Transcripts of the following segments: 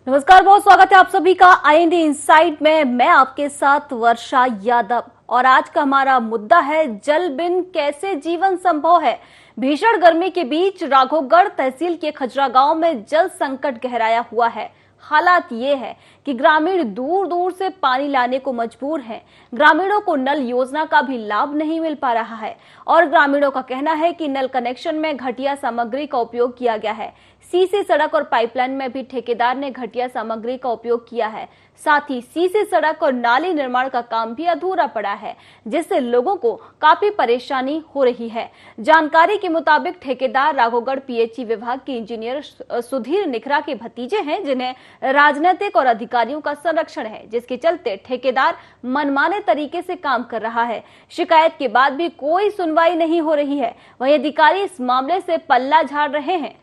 नमस्कार, बहुत स्वागत है आप सभी का IND इनसाइट में। मैं आपके साथ वर्षा यादव और आज का हमारा मुद्दा है जल बिन कैसे जीवन संभव है। भीषण गर्मी के बीच राघोगढ़ तहसील के खजरा गांव में जल संकट गहराया हुआ है। हालात ये है कि ग्रामीण दूर दूर से पानी लाने को मजबूर हैं। ग्रामीणों को नल योजना का भी लाभ नहीं मिल पा रहा है और ग्रामीणों का कहना है कि नल कनेक्शन में घटिया सामग्री का उपयोग किया गया है। सीसी सड़क और पाइपलाइन में भी ठेकेदार ने घटिया सामग्री का उपयोग किया है। साथ ही सीसी सड़क और नाली निर्माण का काम भी अधूरा पड़ा है, जिससे लोगों को काफी परेशानी हो रही है। जानकारी के मुताबिक ठेकेदार राघोगढ़ PHE विभाग के इंजीनियर सुधीर निखरा के भतीजे हैं, जिन्हें राजनीतिक और अधिकारियों का संरक्षण है, जिसके चलते ठेकेदार मनमाने तरीके से काम कर रहा है। शिकायत के बाद भी कोई सुनवाई नहीं हो रही है। वहीं अधिकारी इस मामले से पल्ला झाड़ रहे हैं।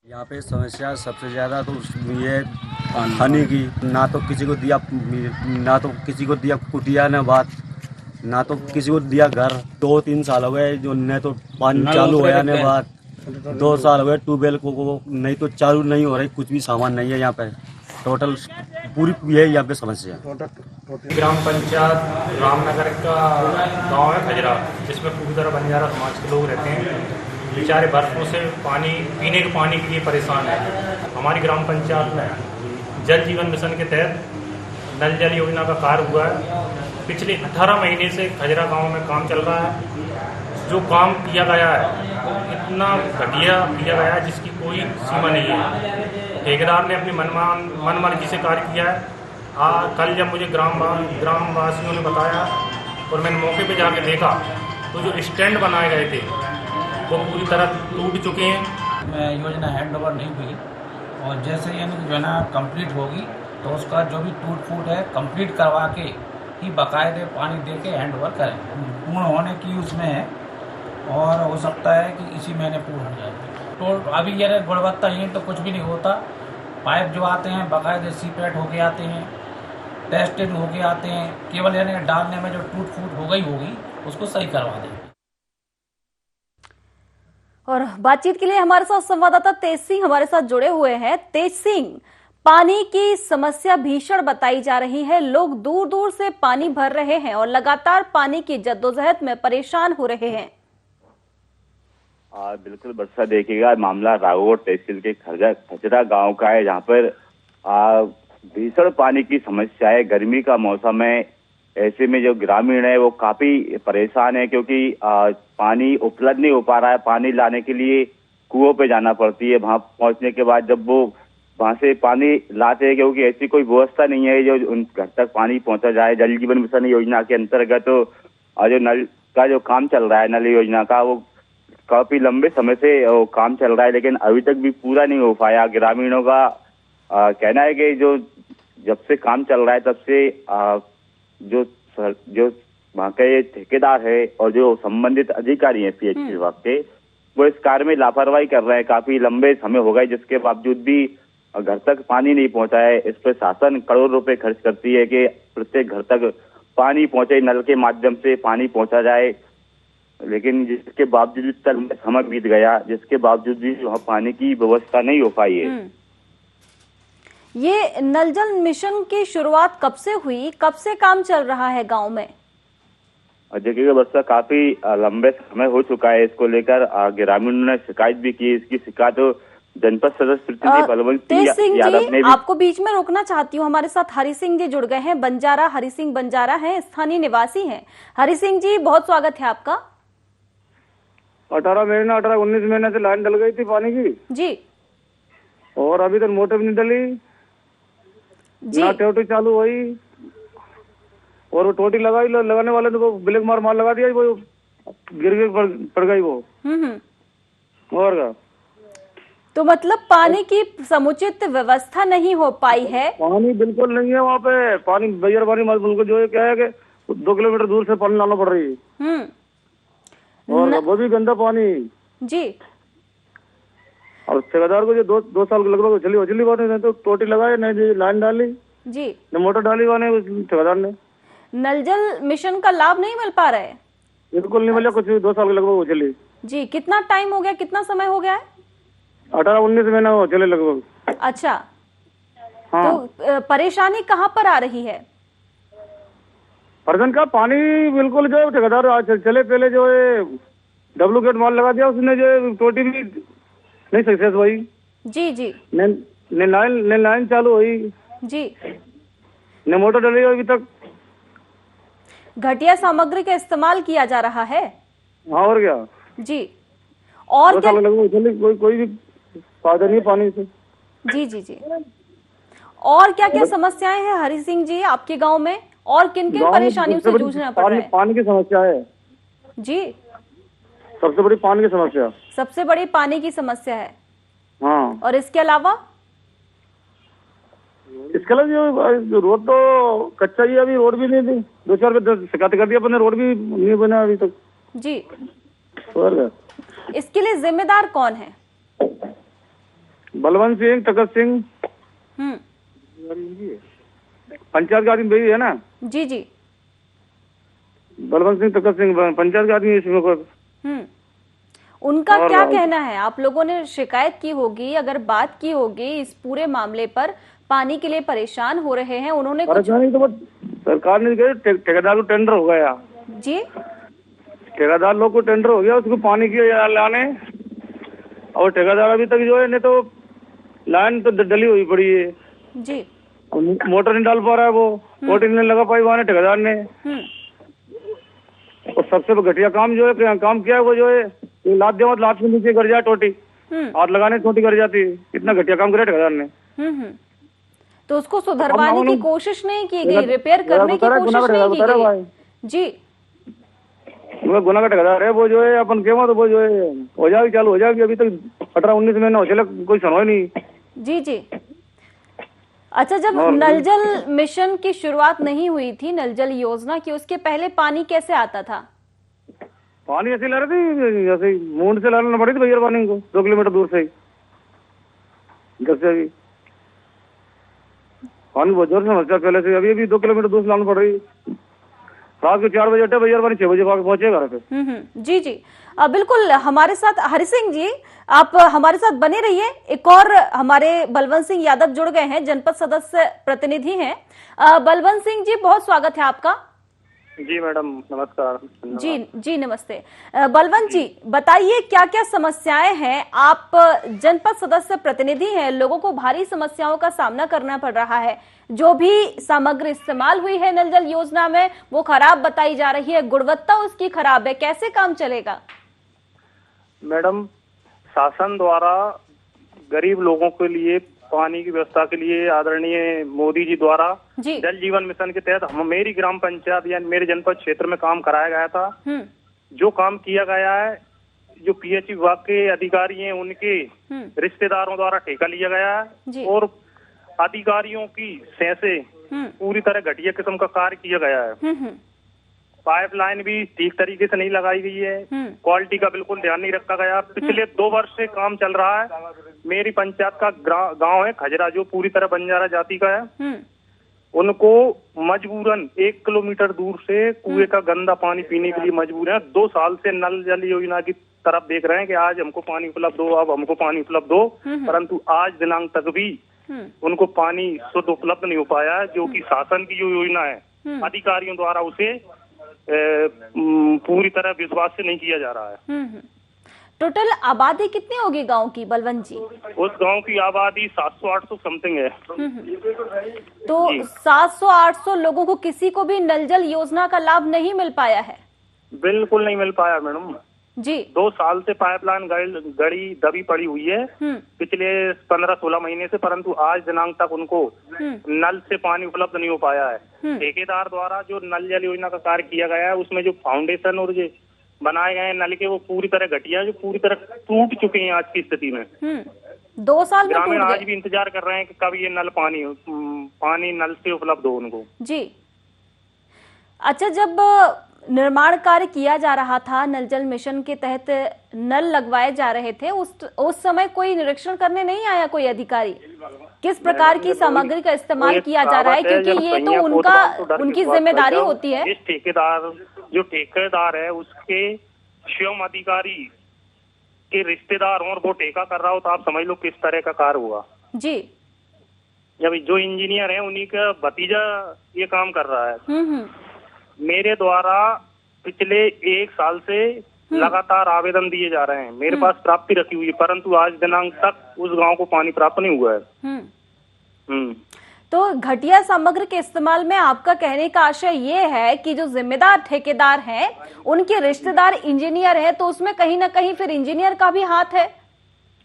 यहाँ पे समस्या सबसे ज़्यादा तो ये पानी की, ना तो किसी को दिया कुटिया न बात, ना तो किसी को दिया घर। 2-3 साल हो गए जो न तो पानी चालू होया न बात, 2 साल हो गए ट्यूबवेल को नहीं तो चालू नहीं हो रही, कुछ भी सामान नहीं है यहाँ पे। टोटल पूरी ये यहाँ पे समस्या। ग्राम पंचायत रामनगर का गांव है खजरा, जिसमें पूरी तरह बंजारा समाज के लोग रहते हैं। बेचारे बरसों से पीने के पानी के लिए परेशान है। हमारी ग्राम पंचायत में जल जीवन मिशन के तहत नल जल योजना का कार्य हुआ है। पिछले 18 महीने से खजरा गांव में काम चल रहा है। जो काम किया गया है इतना घटिया किया गया है जिसकी कोई सीमा नहीं है। ठेकेदार ने अपनी मनमर्जी से कार्य किया है। कल जब मुझे ग्रामवासियों ने बताया और मैंने मौके पे जाके देखा तो जो स्टैंड बनाए गए थे वो पूरी तरह टूट चुके हैं। योजना हैंड ओवर नहीं हुई और जैसे यानी योजना कंप्लीट होगी तो उसका जो भी टूट फूट है कंप्लीट करवा के ही बाकायदे पानी दे के हैंड ओवर करें। पूर्ण होने की उसमें है और हो सकता है कि इसी महीने पूर्ण हो जाए। तो अभी यानी गुणवत्ताहीन तो कुछ भी नहीं होता। पाइप जो आते हैं बाकायदे सीपेट होके आते हैं, टेस्टेड होके आते हैं। केवल यानी डालने में जो टूट फूट हो गई होगी उसको सही करवा दें। और बातचीत के लिए हमारे साथ संवाददाता तेज सिंह हमारे साथ जुड़े हुए हैं। तेज सिंह, पानी की समस्या भीषण बताई जा रही है। लोग दूर दूर से पानी भर रहे हैं और लगातार पानी की जद्दोजहद में परेशान हो रहे हैं। बिल्कुल वर्षा, देखिएगा मामला राघोगढ़ तहसील के खजरा गांव का है, जहां पर भीषण पानी की समस्या है। गर्मी का मौसम है, ऐसे में जो ग्रामीण है वो काफी परेशान है, क्योंकि पानी उपलब्ध नहीं हो पा रहा है। पानी लाने के लिए कुओं पे जाना पड़ती है। वहां पहुंचने के बाद जब वो वहां से पानी लाते हैं, क्योंकि ऐसी कोई व्यवस्था नहीं है जो उन घर तक पानी पहुंचा जाए। जल जीवन मिशन योजना के अंतर्गत तो जो नल का जो काम चल रहा है, नल योजना का, वो काफी लंबे समय से वो काम चल रहा है, लेकिन अभी तक भी पूरा नहीं हो पाया। ग्रामीणों का कहना है कि जो जब से काम चल रहा है तब से जो वहाँ के ठेकेदार है और जो संबंधित अधिकारी हैं PHE विभाग के, वो इस कार्य में लापरवाही कर रहे हैं। काफी लंबे समय हो गए, जिसके बावजूद भी घर तक पानी नहीं पहुंचा है। इस पर शासन करोड़ रुपए खर्च करती है कि प्रत्येक घर तक पानी पहुंचे, नल के माध्यम से पानी पहुंचा जाए, लेकिन जिसके बावजूद तक समय बीत गया, जिसके बावजूद भी वहाँ पानी की व्यवस्था नहीं हो पाई है। ये नल जल मिशन की शुरुआत कब से हुई, कब से काम चल रहा है गांव में? देखिएगा वर्षा, काफी लंबे समय हो चुका है। इसको लेकर ग्रामीणों ने शिकायत भी की। इसकी शिकायत जनपद सदस्य प्रतिनिधि बलवंत सिंह यादव ने भी। आपको बीच में रोकना चाहती हूँ, हमारे साथ हरि सिंह जी जुड़ गए हैं। बंजारा हरि सिंह बंजारा हैं, स्थानीय निवासी हैं। हरि सिंह जी, बहुत स्वागत है आपका। 18-19 महीने से लाइन डल गई थी पानी की जी, और अभी तक मोटर भी नहीं डली जी। ना टोटी चालू हुई, और वो टोटी लगाने वाले ने वो ब्लैक मार लगा दिया, वो गिर पड़ गई वो। और क्या, तो मतलब पानी की समुचित व्यवस्था नहीं हो पाई है। पानी बिल्कुल नहीं है वहाँ पे। पानी बैयर पानी बिल्कुल जो है, क्या है कि 2 किलोमीटर दूर से पानी लाना पड़ रही है। और वो भी गंदा पानी जी। और ठेकेदार को जो 2 साल लगभग चली बात है, तो टोटी लगाए नहीं, लाइन डाली जी, न मोटर डाली वाले ठेकेदार ने। नल जल मिशन का लाभ नहीं मिल पा रहा है। बिल्कुल नहीं मिला, कुछ 2 साल के लगभग हो चली। जी, कितना टाइम हो गया, कितना समय हो गया है? 18-19 महीना हो चले लगभग। अच्छा, हाँ। तो परेशानी कहाँ पर आ रही है? पर्जन का पानी बिल्कुल जो ठेकेदार चले पहले जो है डुप्लीकेट माल लगा दिया, उसने जो टोटी भी नहीं सक्सेस हुई। जी जी ने लाइन चालू हुई, जी। ने मोटर डली अभी तक। घटिया सामग्री का इस्तेमाल किया जा रहा है। हाँ, और क्या जी। और 2 क्या? साल लगभग चले, कोई भी फायदा नहीं पानी से। जी जी जी। और क्या क्या समस्याएं हैं हरि सिंह जी आपके गांव में, और किन किन गाँव में परेशानियों सबसे से बड़ी जूझना पड़ रहा है? पानी की समस्या है। जी, सबसे बड़ी पानी की समस्या। सबसे बड़ी पानी की समस्या है। हाँ, और इसके अलावा? इसके अलावा जो रोड तो कच्चा ही है, अभी रोड भी नहीं थी। 2-4 पे शिकायत कर दिया, अपने रोड भी नहीं बना अभी तक। जी। और क्या? इसके लिए जिम्मेदार कौन है? बलवंत सिंह, तकत सिंह, पंचायत का आदमी वही है ना। जी जी। बलवंत सिंह, तकत सिंह पंचायत का आदमी इसमें को। उनका और क्या कहना है? आप लोगों ने शिकायत की होगी, अगर बात की होगी इस पूरे मामले पर, पानी के लिए परेशान हो रहे हैं, उन्होंने कुछ? परेशानी तो बस सरकार ने कही, ठेकेदार को टेंडर हो गया। जी। ठेकेदार लोग को टेंडर हो गया, उसको पानी की लाने, और ठेकेदार अभी तक जो है नहीं तो लाइन तो डली हुई पड़ी है जी। मोटर नहीं डाल पा रहा है, वो मोटर नहीं लगा पाई वहां ठेकेदार ने। और सबसे घटिया काम जो है काम किया है वो जो है लाद दिया, लाद के नीचे गिर जाए टोटी, हाथ लगाने टोटी गिर जाती है। इतना घटिया काम किया ठेकेदार ने। तो उसको सुधरवाने की कोशिश नहीं की गई, रिपेयर करने की कोशिश नहीं की गई? जी। वो गुना का ठेकेदार है, वो जो है अपन के तो वो जो है हो जाएगी, चालू हो जाएगी। अभी तक 18-19 महीना हो चले, कोई सुनवाई नहीं। जी जी। अच्छा, जब नल जल मिशन की शुरुआत नहीं हुई थी, नल जल योजना की, उसके पहले पानी कैसे आता था? पानी ऐसे ला रही थी, जैसे मूंड से लाना पड़ी थी भैया पानी को, 2 किलोमीटर दूर से ही, घर से भी पानी बहुत जोर से समस्या पहले से। अभी 2 किलोमीटर दूर से लाना पड़ रही। रात को 4 बजे भैया पानी 6 बजे पहुंचे घर पे। जी जी। बिल्कुल, हमारे साथ हरि सिंह जी, आप हमारे साथ बने रहिए। एक और हमारे बलवंत सिंह यादव जुड़ गए हैं, जनपद सदस्य प्रतिनिधि हैं। बलवंत सिंह जी, बहुत स्वागत है आपका। जी मैडम, नमस्कार। जी जी, नमस्ते। बलवंत जी, बताइए क्या क्या समस्याएं हैं? आप जनपद सदस्य प्रतिनिधि हैं, लोगों को भारी समस्याओं का सामना करना पड़ रहा है। जो भी सामग्री इस्तेमाल हुई है नल जल योजना में, वो खराब बताई जा रही है, गुणवत्ता उसकी खराब है, कैसे काम चलेगा? मैडम, शासन द्वारा गरीब लोगों के लिए पानी की व्यवस्था के लिए आदरणीय मोदी जी द्वारा जल जीवन मिशन के तहत मेरी ग्राम पंचायत या मेरे जनपद क्षेत्र में काम कराया गया था। जो काम किया गया है, जो पीएच विभाग के अधिकारी हैं उनके रिश्तेदारों द्वारा ठेका लिया गया है, और अधिकारियों की सह से पूरी तरह घटिया किस्म का कार्य किया गया है। पाइपलाइन भी ठीक तरीके से नहीं लगाई गई है, क्वालिटी का बिल्कुल ध्यान नहीं रखा गया। पिछले 2 वर्ष से काम चल रहा है। मेरी पंचायत का गांव है खजरा, जो पूरी तरह बंजारा जाति का है। उनको मजबूरन 1 किलोमीटर दूर से कुएं का गंदा पानी पीने के लिए मजबूर है। 2 साल से नल जल योजना की तरफ देख रहे हैं कि आज हमको पानी उपलब्ध हो, अब हमको पानी उपलब्ध हो, परंतु आज दिनांक तक भी उनको पानी शुद्ध उपलब्ध नहीं हो पाया, जो कि शासन की जो योजना है अधिकारियों द्वारा उसे पूरी तरह विश्वास से नहीं किया जा रहा है। टोटल आबादी कितनी होगी गांव की, बलवंत जी? उस गांव की आबादी 700-800 समथिंग है। तो 700-800 लोगों को किसी को भी नल जल योजना का लाभ नहीं मिल पाया है? बिल्कुल नहीं मिल पाया मैडम जी। 2 साल से पाइपलाइन गड़ी दबी पड़ी हुई है पिछले 15-16 महीने से, परंतु आज दिनांक तक उनको नल से पानी उपलब्ध नहीं हो पाया है। ठेकेदार द्वारा जो नल जल योजना का कार्य किया गया है, उसमें जो फाउंडेशन और जो बनाए गए नल के, वो पूरी तरह घटिया, जो पूरी तरह टूट चुके हैं आज की स्थिति में। 2 साल में ग्रामीण आज भी इंतजार कर रहे हैं कि कब ये नल पानी नल से उपलब्ध हो उनको। जी। अच्छा, जब निर्माण कार्य किया जा रहा था, नल जल मिशन के तहत नल लगवाए जा रहे थे, उस समय कोई निरीक्षण करने नहीं आया कोई अधिकारी? किस प्रकार की सामग्री का इस्तेमाल किया जा रहा है? क्योंकि ये तो उनकी जिम्मेदारी होती है। इस ठेकेदार जो ठेकेदार है उसके स्वयं अधिकारी के रिश्तेदार हों और वो ठेका कर रहा हो, तो आप समझ लो किस तरह का कार्य हुआ जी। जब जो इंजीनियर है उन्हीं का भतीजा ये काम कर रहा है। मेरे द्वारा पिछले 1 साल से लगातार आवेदन दिए जा रहे हैं, मेरे पास प्राप्ति रखी हुई है, परंतु आज दिनांक तक उस गांव को पानी प्राप्त नहीं हुआ है। तो घटिया सामग्री के इस्तेमाल में आपका कहने का आशय ये है कि जो जिम्मेदार ठेकेदार हैं उनके रिश्तेदार इंजीनियर हैं, तो उसमें कहीं ना कहीं फिर इंजीनियर का भी हाथ है।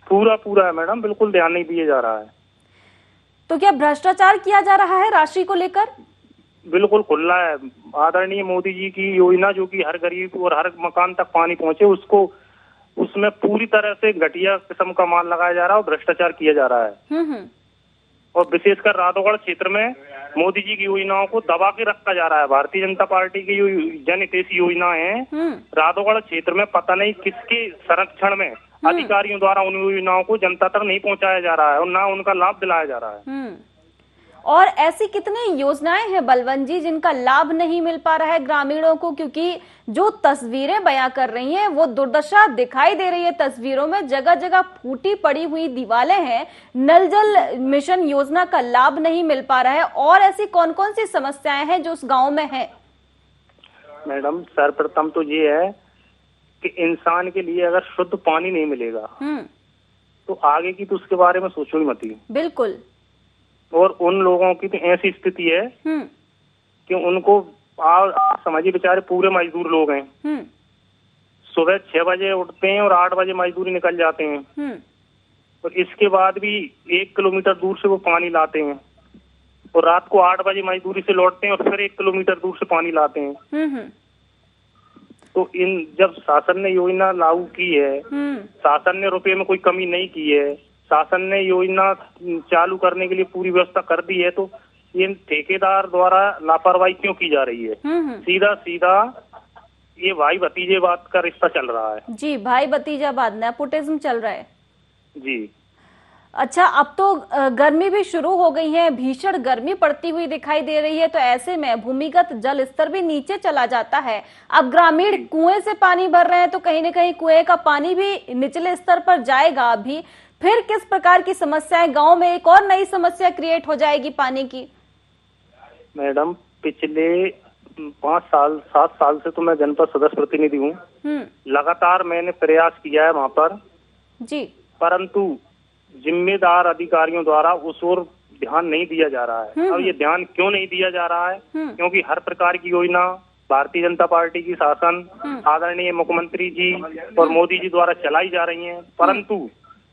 पूरा है मैडम, बिल्कुल ध्यान नहीं दिया जा रहा है। तो क्या भ्रष्टाचार किया जा रहा है राशि को लेकर? बिल्कुल खुला है। आदरणीय मोदी जी की योजना जो कि हर गरीब और हर मकान तक पानी पहुंचे, उसको उसमें पूरी तरह से घटिया किस्म का माल लगाया जा रहा है और भ्रष्टाचार किया जा रहा है। और विशेषकर राधोगढ़ क्षेत्र में मोदी जी की योजनाओं को दबा के रखा जा रहा है। भारतीय जनता पार्टी की जो जनहितैषी योजना है, राधोगढ़ क्षेत्र में पता नहीं किसके संरक्षण में अधिकारियों द्वारा उन योजनाओं को जनता तक नहीं पहुंचाया जा रहा है और ना उनका लाभ दिलाया जा रहा है। और ऐसी कितनी योजनाएं हैं बलवंत जी जिनका लाभ नहीं मिल पा रहा है ग्रामीणों को? क्योंकि जो तस्वीरें बयां कर रही हैं वो दुर्दशा दिखाई दे रही है तस्वीरों में। जगह जगह फूटी पड़ी हुई दीवारें हैं, नल जल मिशन योजना का लाभ नहीं मिल पा रहा है। और ऐसी कौन कौन सी समस्याएं हैं जो उस गांव में है? मैडम, सर्वप्रथम तो ये है कि इंसान के लिए अगर शुद्ध पानी नहीं मिलेगा तो आगे की तो उसके बारे में सोचो ही मत ही। बिल्कुल। और उन लोगों की तो ऐसी स्थिति है कि उनको समझिए, बेचारे पूरे मजदूर लोग हैं, सुबह 6 बजे उठते हैं और 8 बजे मजदूरी निकल जाते हैं, और इसके बाद भी 1 किलोमीटर दूर से वो पानी लाते हैं और रात को 8 बजे मजदूरी से लौटते हैं और फिर 1 किलोमीटर दूर से पानी लाते हैं। तो जब शासन ने योजना लागू की है, शासन ने रुपए में कोई कमी नहीं की है, शासन ने योजना चालू करने के लिए पूरी व्यवस्था कर दी है, तो ये ठेकेदार द्वारा लापरवाही क्यों की जा रही है? सीधा सीधा ये भाई भतीजेवाद का रिश्ता चल रहा है। जी, भाई भतीजावाद, नेपोटिज्म चल रहा है जी। अच्छा, अब तो गर्मी भी शुरू हो गई है, भीषण गर्मी पड़ती हुई दिखाई दे रही है, तो ऐसे में भूमिगत जल स्तर भी नीचे चला जाता है। अब ग्रामीण कुएं से पानी भर रहे हैं तो कहीं न कहीं कुएं का पानी भी निचले स्तर पर जाएगा। अभी फिर किस प्रकार की समस्याएं, गांव में एक और नई समस्या क्रिएट हो जाएगी पानी की? मैडम, पिछले 7 साल से तो मैं जनपद सदस्य प्रतिनिधि हूँ। लगातार मैंने प्रयास किया है वहाँ पर जी, परंतु जिम्मेदार अधिकारियों द्वारा उस ओर ध्यान नहीं दिया जा रहा है। अब ये ध्यान क्यों नहीं दिया जा रहा है? क्योंकि हर प्रकार की योजना भारतीय जनता पार्टी की शासन, आदरणीय मुख्यमंत्री जी और मोदी जी द्वारा चलाई जा रही हैं, परंतु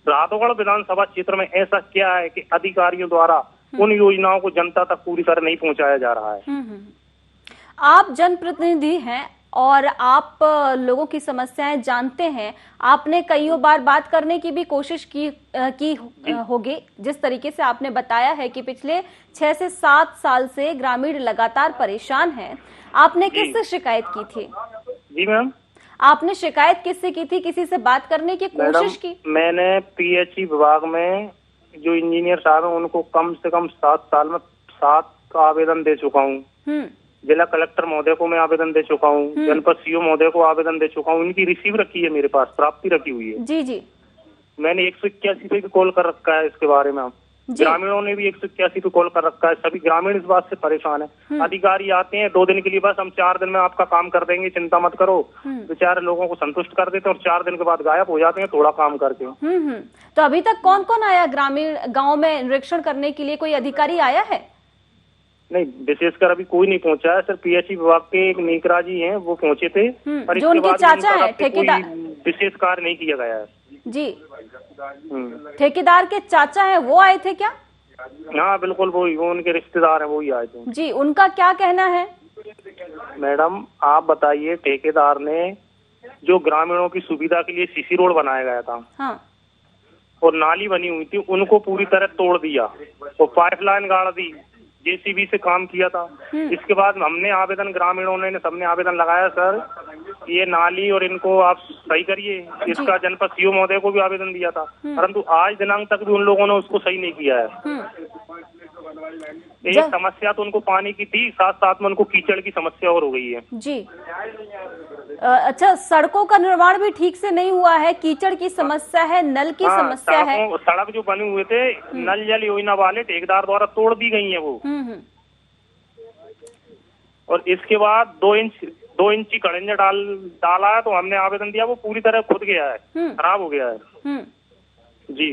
राधोगढ़ विधानसभा क्षेत्र में ऐसा क्या है कि अधिकारियों द्वारा उन योजनाओं को जनता तक पूरी तरह नहीं पहुंचाया जा रहा है। आप जनप्रतिनिधि हैं और आप लोगों की समस्याएं जानते हैं। आपने कई बार बात करने की भी कोशिश की होगी। जिस तरीके से आपने बताया है कि पिछले 6 से 7 साल से ग्रामीण लगातार परेशान हैं, आपने किससे शिकायत की थी? जी मैम, आपने शिकायत किससे की थी? किसी से बात करने की कोशिश की? मैंने पीएचई विभाग में जो इंजीनियर साहब हैं उनको कम से कम 7 साल में 7 का आवेदन दे चुका हूँ। जिला कलेक्टर महोदय को मैं आवेदन दे चुका हूँ, जनपद सीओ महोदय को आवेदन दे चुका हूँ। इनकी रिसीव रखी है मेरे पास, प्राप्ति रखी हुई है। जी जी। मैंने 181 पे भी कॉल कर रखा है इसके बारे में। ग्रामीणों ने भी 181 पे कॉल कर रखा है। सभी ग्रामीण इस बात से परेशान है। अधिकारी आते हैं 2 दिन के लिए, बस हम 4 दिन में आपका काम कर देंगे, चिंता मत करो। बेचारे लोगों को संतुष्ट कर देते हैं और 4 दिन के बाद गायब हो जाते हैं थोड़ा काम करके। तो अभी तक कौन कौन आया ग्रामीण गाँव में निरीक्षण करने के लिए? कोई अधिकारी आया है? नहीं, विशेषकर अभी कोई नहीं पहुंचा है। सिर्फ पीएचई विभाग के एक नीकरा जी हैं, वो पहुंचे थे, पर जो उनके चाचा है ठेकेदार, विशेष कार्य नहीं किया गया है। जी, ठेकेदार के चाचा है वो आए थे क्या? हाँ बिल्कुल, वो उनके रिश्तेदार हैं, वो ही आए थे। जी, उनका क्या कहना है? मैडम आप बताइए, ठेकेदार ने जो ग्रामीणों की सुविधा के लिए सीसी रोड बनाया गया था, हाँ, और नाली बनी हुई थी, उनको पूरी तरह तोड़ दिया और पाइपलाइन गाड़ दी, जेसीबी से काम किया था। इसके बाद हमने आवेदन, ग्रामीणों ने सबने आवेदन लगाया, सर ये नाली और इनको आप सही करिए। इसका जनपद सीओ महोदय को भी आवेदन दिया था, परंतु आज दिनांक तक भी उन लोगों ने उसको सही नहीं किया है। एक समस्या तो उनको पानी की थी, साथ साथ में उनको कीचड़ की समस्या और हो गई है। जी। अच्छा, सड़कों का निर्माण भी ठीक से नहीं हुआ है, कीचड़ की समस्या है, नल की समस्या है। सड़क जो बने हुए थे नल जल योजना वाले ठेकेदार द्वारा तोड़ दी गई है वो। और इसके बाद 2 इंची कड़ंजा डाला है, तो हमने आवेदन दिया, वो पूरी तरह खुद गया है, खराब हो गया है। जी।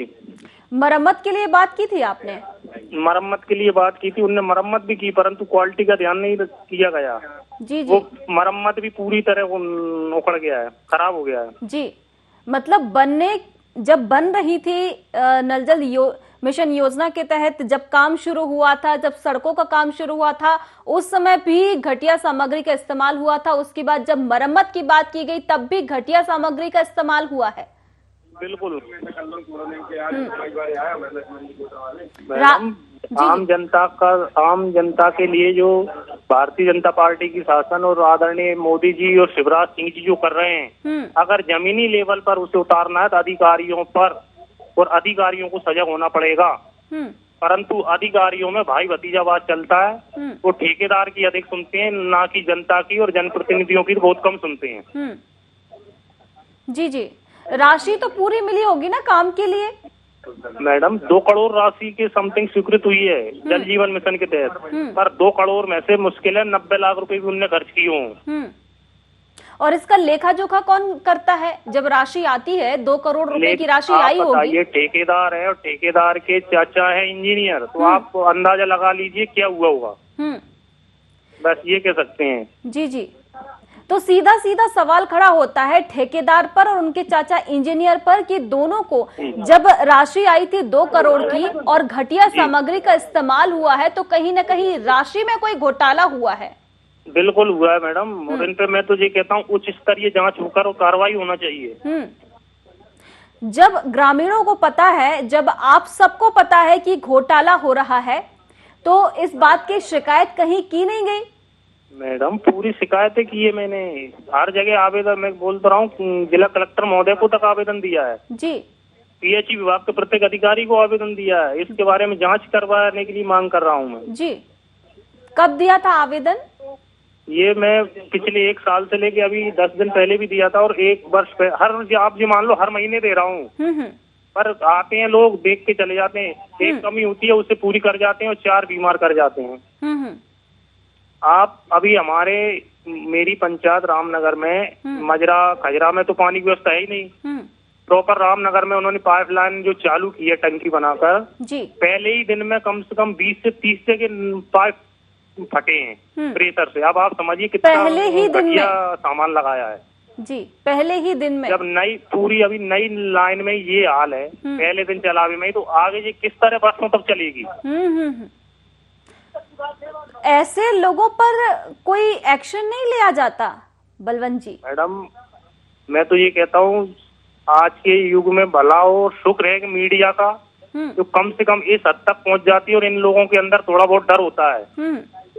मरम्मत के लिए बात की थी आपने? मरम्मत के लिए बात की थी, उनने मरम्मत भी की, परंतु क्वालिटी का ध्यान नहीं किया गया। जी। वो मरम्मत भी पूरी तरह उखड़ गया है, खराब हो गया है। जी, मतलब जब बन रही थी नल जल मिशन योजना के तहत जब काम शुरू हुआ था, जब सड़कों का काम शुरू हुआ था, उस समय भी घटिया सामग्री का इस्तेमाल हुआ था। उसके बाद जब मरम्मत की बात की गई तब भी घटिया सामग्री का इस्तेमाल हुआ है। बिल्कुल। आम जनता के लिए जो भारतीय जनता पार्टी की शासन और आदरणीय मोदी जी और शिवराज सिंह जी जो कर रहे हैं, अगर जमीनी लेवल पर उसे उतारना है तो अधिकारियों पर और अधिकारियों को सजग होना पड़ेगा। परंतु अधिकारियों में भाई भतीजावाद चलता है। वो ठेकेदार की अधिक सुनते हैं, ना कि जनता की, और जनप्रतिनिधियों की बहुत कम सुनते हैं। जी। राशि तो पूरी मिली होगी ना काम के लिए? मैडम 2 करोड़ राशि के समथिंग स्वीकृत हुई है जल जीवन मिशन के तहत, पर 2 करोड़ में से मुश्किल है 90 लाख रुपए भी उनने खर्च किए हों। और इसका लेखा जोखा कौन करता है? जब राशि आती है 2 करोड़ रुपए की राशि आई होगी। ये ठेकेदार है और ठेकेदार के चाचा है इंजीनियर, तो आप अंदाजा लगा लीजिए क्या हुआ होगा। बस ये कह सकते हैं। जी। तो सीधा सवाल खड़ा होता है ठेकेदार पर और उनके चाचा इंजीनियर पर कि दोनों को जब राशि आई थी 2 करोड़ की और घटिया सामग्री का इस्तेमाल हुआ है, तो कहीं न कहीं राशि में कोई घोटाला हुआ है। बिल्कुल हुआ है मैडम, और इन पे मैं तो ये कहता हूँ उच्च स्तरीय जांच होकर और कार्रवाई होना चाहिए। जब ग्रामीणों को पता है, जब आप सबको पता है कि घोटाला हो रहा है, तो इस बात की शिकायत कहीं की नहीं गई? मैडम पूरी शिकायतें की है मैंने, हर जगह आवेदन, मैं बोलता रहा हूँ जिला कलेक्टर महोदय को तक आवेदन दिया है जी। पीएचई विभाग के प्रत्येक अधिकारी को आवेदन दिया है, इसके बारे में जांच करवाने के लिए मांग कर रहा हूँ मैं। जी। कब दिया था आवेदन? ये मैं पिछले 1 साल से लेके अभी 10 दिन पहले भी दिया था, और 1 वर्ष आप जी मान लो हर महीने दे रहा हूँ। पर आते हैं लोग, देख के चले जाते हैं, एक कमी होती है उसे पूरी कर जाते हैं और 4 बीमार कर जाते हैं। आप अभी मेरी पंचायत रामनगर में मजरा खजरा में तो पानी की व्यवस्था है ही नहीं। प्रॉपर रामनगर में उन्होंने पाइपलाइन जो चालू की है टंकी बनाकर, पहले ही दिन में कम से कम 20 से 30 के पाइप फटे हैं प्रेशर से। अब आप समझिए कितना घटिया सामान लगाया है। जी, पहले ही दिन में। जब अभी नई लाइन में ये हाल है, पहले दिन चलावे में, तो आगे ये किस तरह बरसों तक चलेगी। ऐसे लोगों पर कोई एक्शन नहीं लिया जाता बलवंत जी? मैडम मैं तो ये कहता हूँ आज के युग में भला और शुक्र है कि मीडिया का जो कम से कम इस हद तक पहुँच जाती है और इन लोगों के अंदर थोड़ा बहुत डर होता है।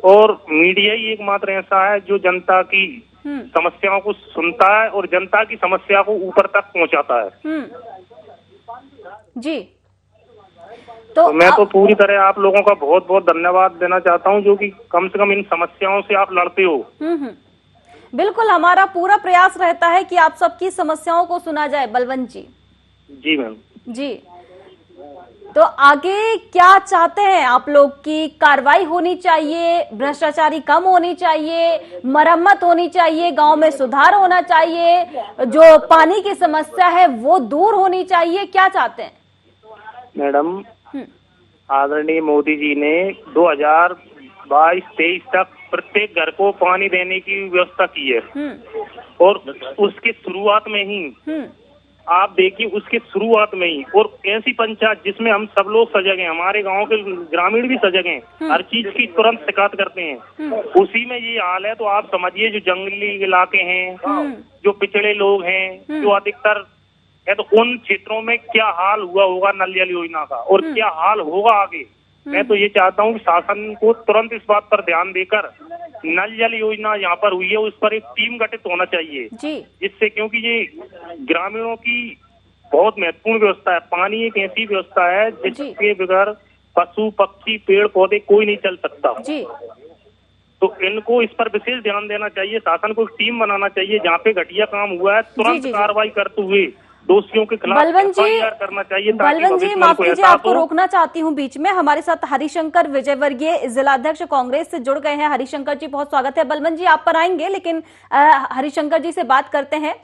और मीडिया ही एकमात्र ऐसा है जो जनता की समस्याओं को सुनता है और जनता की समस्या को ऊपर तक पहुँचाता है। जी। तो मैं तो पूरी तरह आप लोगों का बहुत बहुत धन्यवाद देना चाहता हूं, जो कि कम से कम इन समस्याओं से आप लड़ते हो। बिल्कुल, हमारा पूरा प्रयास रहता है कि आप सबकी समस्याओं को सुना जाए बलवंत जी। जी मैम। जी, तो आगे क्या चाहते हैं आप लोग? की कार्रवाई होनी चाहिए, भ्रष्टाचारी कम होनी चाहिए, मरम्मत होनी चाहिए, गांव में सुधार होना चाहिए, जो पानी की समस्या है वो दूर होनी चाहिए, क्या चाहते हैं? मैडम आदरणीय मोदी जी ने 2022-23 तक प्रत्येक घर को पानी देने की व्यवस्था की है, और उसके शुरुआत में ही आप देखिए, उसके शुरुआत में ही, और ऐसी पंचायत जिसमें हम सब लोग सजग हैं, हमारे गांव के ग्रामीण भी सजग हैं, हर चीज की तुरंत शिकायत करते हैं, उसी में ये हाल है। तो आप समझिए जो जंगली इलाके हैं, जो पिछड़े लोग हैं, जो अधिकतर है, तो उन क्षेत्रों में क्या हाल हुआ होगा नल जल योजना का, और क्या हाल होगा आगे। मैं तो ये चाहता हूँ कि शासन को तुरंत इस बात पर ध्यान देकर नल जल योजना यहाँ पर हुई है उस पर एक टीम गठित होना चाहिए, जिससे, क्योंकि ये ग्रामीणों की बहुत महत्वपूर्ण व्यवस्था है। पानी एक ऐसी व्यवस्था है जिसके बगैर पशु पक्षी पेड़ पौधे कोई नहीं चल सकता जी। तो इनको इस पर विशेष ध्यान देना चाहिए। शासन को एक टीम बनाना चाहिए जहाँ पे घटिया काम हुआ है तुरंत कार्रवाई करते हुए दोषियों के खिलाफ एफआईआर करना चाहिए। बलवंत जी, माफ कीजिए, आपको रोकना चाहती हूँ बीच में। हमारे साथ हरिशंकर विजयवर्गीय जिलाध्यक्ष कांग्रेस से जुड़ गए हैं। हरिशंकर जी, बहुत स्वागत है। बलवंत जी आप पर आएंगे, लेकिन हरिशंकर जी से बात करते हैं।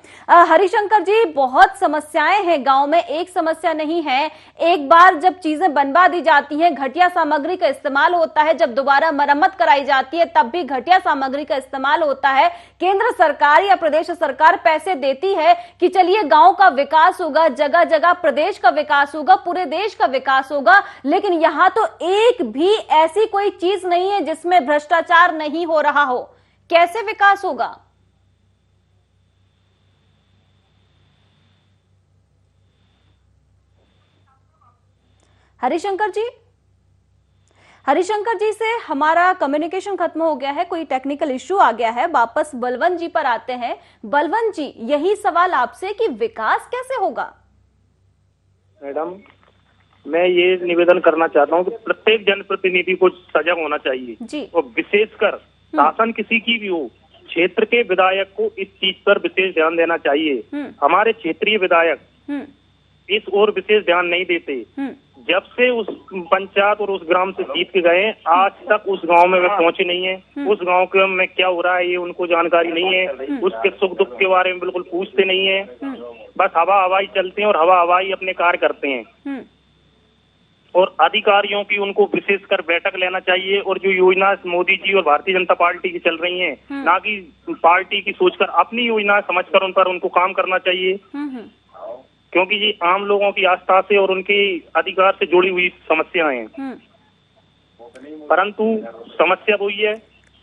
हरिशंकर जी, बहुत समस्याएं हैं गांव में, एक समस्या नहीं है। एक बार जब चीजें बनवा दी जाती हैं, घटिया सामग्री का इस्तेमाल होता है, जब दोबारा मरम्मत कराई जाती है तब भी घटिया सामग्री का इस्तेमाल होता है। केंद्र सरकार या प्रदेश सरकार पैसे देती है कि चलिए गांव का विकास होगा, जगह जगह प्रदेश का विकास होगा, पूरे देश का विकास होगा, लेकिन यहां तो एक भी ऐसी कोई चीज नहीं है जिसमें भ्रष्टाचार नहीं हो रहा हो। कैसे विकास होगा? हरिशंकर जी से हमारा कम्युनिकेशन खत्म हो गया है, कोई टेक्निकल इश्यू आ गया है। वापस बलवंत जी पर आते हैं। बलवंत जी, यही सवाल आपसे कि विकास कैसे होगा? मैडम, मैं ये निवेदन करना चाहता हूँ कि प्रत्येक जनप्रतिनिधि को सजग होना चाहिए जी। और विशेषकर शासन किसी की भी हो, क्षेत्र के विधायक को इस चीज पर विशेष ध्यान देना चाहिए। हमारे क्षेत्रीय विधायक इस ओर विशेष ध्यान नहीं देते। जब से उस पंचायत और उस ग्राम से जीत के गए, आज तक उस गांव में वे पहुंचे नहीं है। उस गांव के में क्या हो रहा है ये उनको जानकारी नहीं है। उसके सुख दुख के बारे में बिल्कुल पूछते नहीं है। बस हवा हवाई चलते हैं और हवा हवाई अपने कार्य करते हैं। और अधिकारियों की उनको विशेषकर बैठक लेना चाहिए और जो योजना मोदी जी और भारतीय जनता पार्टी की चल रही हैं, ना कि पार्टी की सोचकर अपनी योजना समझकर उन पर उनको काम करना चाहिए, क्योंकि ये आम लोगों की आस्था से और उनके अधिकार से जुड़ी हुई समस्याएं हैं। परंतु समस्या वही है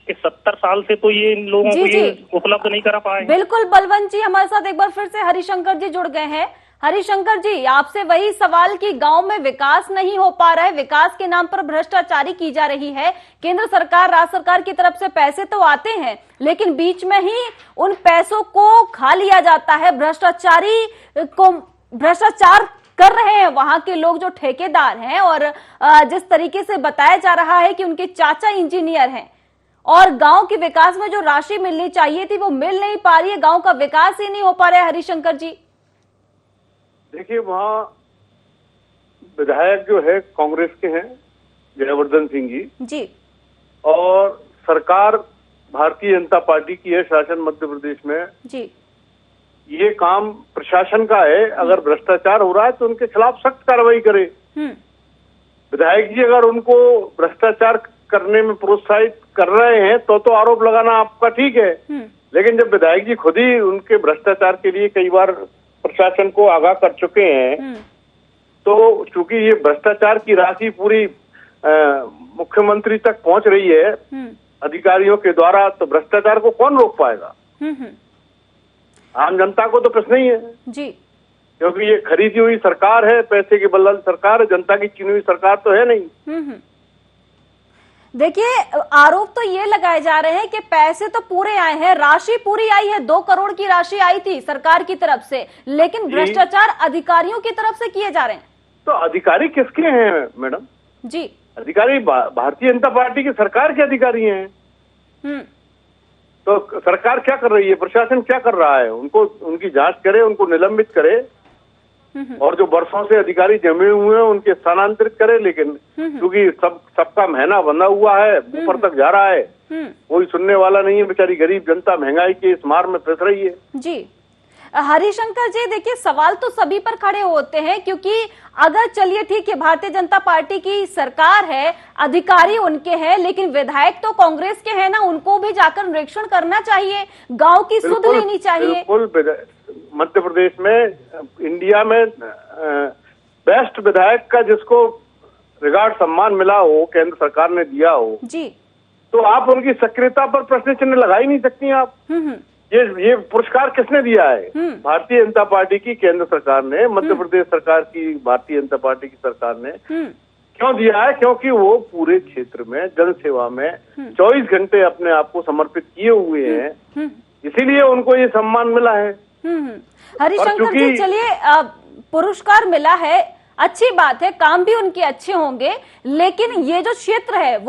कि 70 साल से तो ये इन लोगों को ये उपलब्ध नहीं करा पाए। बिल्कुल बलवंत जी, हमारे साथ एक बार फिर से हरिशंकर जी जुड़ गए हैं। हरिशंकर जी, आपसे वही सवाल कि गांव में विकास नहीं हो पा रहा है, विकास के नाम पर भ्रष्टाचारी की जा रही है। केंद्र सरकार, राज्य सरकार की तरफ से पैसे तो आते हैं, लेकिन बीच में ही उन पैसों को खा लिया जाता है। भ्रष्टाचार कर रहे हैं वहां के लोग जो ठेकेदार हैं, और जिस तरीके से बताया जा रहा है कि उनके चाचा इंजीनियर हैं, और गांव के विकास में जो राशि मिलनी चाहिए थी वो मिल नहीं पा रही है। गांव का विकास ही नहीं हो पा रहा है। हरिशंकर जी, देखिए, वहाँ विधायक जो है कांग्रेस के हैं, जयवर्धन सिंह जी, और सरकार भारतीय जनता पार्टी की है, शासन मध्य प्रदेश में जी। ये काम प्रशासन का है। अगर भ्रष्टाचार हो रहा है तो उनके खिलाफ सख्त कार्रवाई करे। विधायक जी अगर उनको भ्रष्टाचार करने में प्रोत्साहित कर रहे हैं तो आरोप लगाना आपका ठीक है, लेकिन जब विधायक जी खुद ही उनके भ्रष्टाचार के लिए कई बार प्रशासन को आगाह कर चुके हैं, तो चूंकि ये भ्रष्टाचार की राशि पूरी मुख्यमंत्री तक पहुंच रही है अधिकारियों के द्वारा, तो भ्रष्टाचार को कौन रोक पाएगा? आम जनता को तो प्रश्न ही है जी, क्योंकि ये खरीदी हुई सरकार है, पैसे की बल्लल सरकार है, जनता की चुनी हुई सरकार तो है नहीं। देखिए, आरोप तो ये लगाए जा रहे हैं कि पैसे तो पूरे आए हैं, राशि पूरी आई है, 2 करोड़ की राशि आई थी सरकार की तरफ से, लेकिन भ्रष्टाचार अधिकारियों की तरफ से किए जा रहे हैं। तो अधिकारी किसके हैं मैडम? जी, अधिकारी भारतीय जनता पार्टी की सरकार के अधिकारी हैं। तो सरकार क्या कर रही है, प्रशासन क्या कर रहा है? उनको उनकी जांच करे, उनको निलंबित करे, और जो वर्षों से अधिकारी जमे हुए हैं उनके स्थानांतरित करे। लेकिन क्योंकि सबका महीना बंधा हुआ है, ऊपर तक जा रहा है, कोई सुनने वाला नहीं है। बेचारी गरीब जनता महंगाई के इस मार में फंस रही है जी। हरिशंकर जी, देखिए, सवाल तो सभी पर खड़े होते हैं, क्योंकि अगर चलिए ठीक है, भारतीय जनता पार्टी की सरकार है, अधिकारी उनके हैं, लेकिन विधायक तो कांग्रेस के हैं ना, उनको भी जाकर निरीक्षण करना चाहिए, गांव की सुध लेनी चाहिए। बिल्कुल, मध्य प्रदेश में, इंडिया में बेस्ट विधायक का जिसको रिगार्ड सम्मान मिला हो, केंद्र सरकार ने दिया हो जी, तो आप उनकी सक्रियता पर प्रश्न चिन्ह लगा ही नहीं सकती आप। ये पुरस्कार किसने दिया है? भारतीय जनता पार्टी की केंद्र सरकार ने, मध्य प्रदेश सरकार की, भारतीय जनता पार्टी की सरकार ने क्यों दिया है? क्योंकि वो पूरे क्षेत्र में जन सेवा में 24 घंटे अपने आप को समर्पित किए हुए हैं, इसीलिए उनको ये सम्मान मिला है। हरिशंकर जी, चलिए, पुरस्कार मिला है, अच्छी बात है, काम भी उनके अच्छे होंगे, लेकिन ये जो क्षेत्र है वो